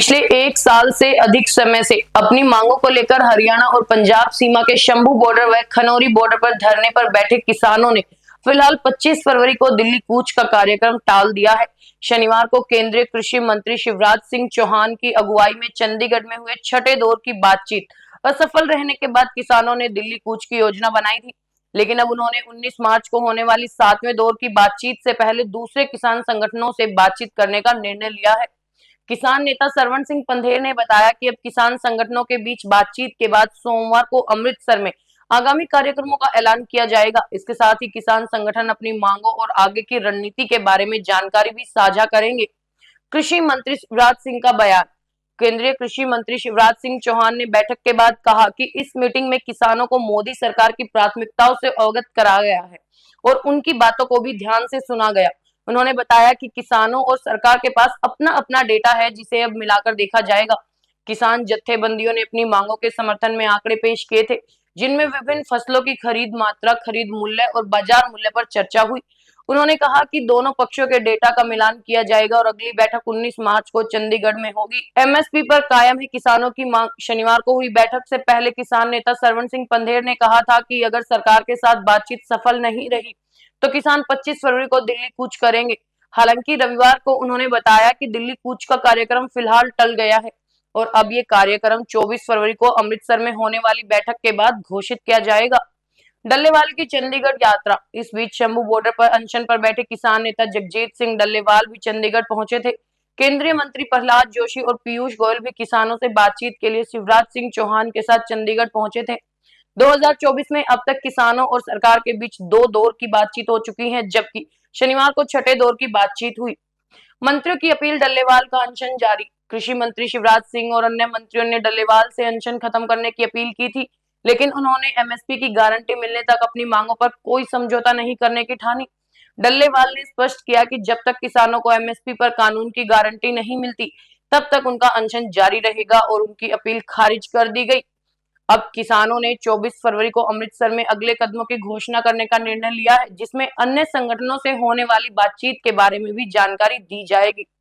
पिछले एक साल से अधिक समय से अपनी मांगों को लेकर हरियाणा और पंजाब सीमा के शंभू बॉर्डर व खनौरी बॉर्डर पर धरने पर बैठे किसानों ने फिलहाल 25 फरवरी को दिल्ली कूच का कार्यक्रम टाल दिया है। शनिवार को केंद्रीय कृषि मंत्री शिवराज सिंह चौहान की अगुवाई में चंडीगढ़ में हुए छठे दौर की बातचीत असफल रहने के बाद किसानों ने दिल्ली कूच की योजना बनाई थी, लेकिन अब उन्होंने 19 मार्च को होने वाली 7वें दौर की बातचीत से पहले दूसरे किसान संगठनों से बातचीत करने का निर्णय लिया है। किसान नेता सरवण सिंह पंधेर ने बताया कि अब किसान संगठनों के बीच बातचीत के बाद सोमवार को अमृतसर में आगामी कार्यक्रमों का ऐलान किया जाएगा। इसके साथ ही किसान संगठन अपनी मांगों और आगे की रणनीति के बारे में जानकारी भी साझा करेंगे। कृषि मंत्री शिवराज सिंह का बयान। केंद्रीय कृषि मंत्री शिवराज सिंह चौहान ने बैठक के बाद कहा कि इस मीटिंग में किसानों को मोदी सरकार की प्राथमिकताओं से अवगत कराया गया है और उनकी बातों को भी ध्यान से सुना गया। उन्होंने बताया कि किसानों और सरकार के पास अपना अपना डेटा है जिसे अब मिलाकर देखा जाएगा। किसान जत्थेबंदियों ने अपनी मांगों के समर्थन में आंकड़े पेश किए थे, जिनमें विभिन्न फसलों की खरीद मात्रा, खरीद मूल्य और बाजार मूल्य पर चर्चा हुई। उन्होंने कहा कि दोनों पक्षों के डेटा का मिलान किया जाएगा और अगली बैठक 19 मार्च को चंडीगढ़ में होगी। एमएसपी पर कायम है किसानों की मांग। शनिवार को हुई बैठक से पहले किसान नेता सरवण सिंह पंधेर ने कहा था कि अगर सरकार के साथ बातचीत सफल नहीं रही तो किसान 25 फरवरी को दिल्ली कूच करेंगे। हालांकि रविवार को उन्होंने बताया कि दिल्ली कूच का कार्यक्रम फिलहाल टल गया है और अब ये कार्यक्रम 24 फरवरी को अमृतसर में होने वाली बैठक के बाद घोषित किया जाएगा। डल्लेवाल की चंडीगढ़ यात्रा। इस बीच शंभू बॉर्डर पर अनशन पर बैठे किसान नेता जगजीत सिंह डल्लेवाल भी चंडीगढ़ पहुंचे थे। केंद्रीय मंत्री प्रहलाद जोशी और पीयूष गोयल भी किसानों से बातचीत के लिए शिवराज सिंह चौहान के साथ चंडीगढ़ पहुंचे थे। 2024 में अब तक किसानों और सरकार के बीच 2 दौर की बातचीत हो चुकी है, जबकि शनिवार को छठे दौर की बातचीत हुई। मंत्रियों की अपील। डल्लेवाल का अनशन जारी। कृषि मंत्री शिवराज सिंह और अन्य मंत्रियों ने डल्लेवाल से अनशन खत्म करने की अपील की थी, लेकिन उन्होंने एमएसपी की गारंटी मिलने तक अपनी मांगों पर कोई समझौता नहीं करने की ठानी। डल्लेवाल ने स्पष्ट किया कि जब तक किसानों को एमएसपी पर कानून की गारंटी नहीं मिलती, तब तक उनका अनशन जारी रहेगा और उनकी अपील खारिज कर दी गई। अब किसानों ने 24 फरवरी को अमृतसर में अगले कदमों की घोषणा करने का निर्णय लिया है, जिसमें अन्य संगठनों से होने वाली बातचीत के बारे में भी जानकारी दी जाएगी।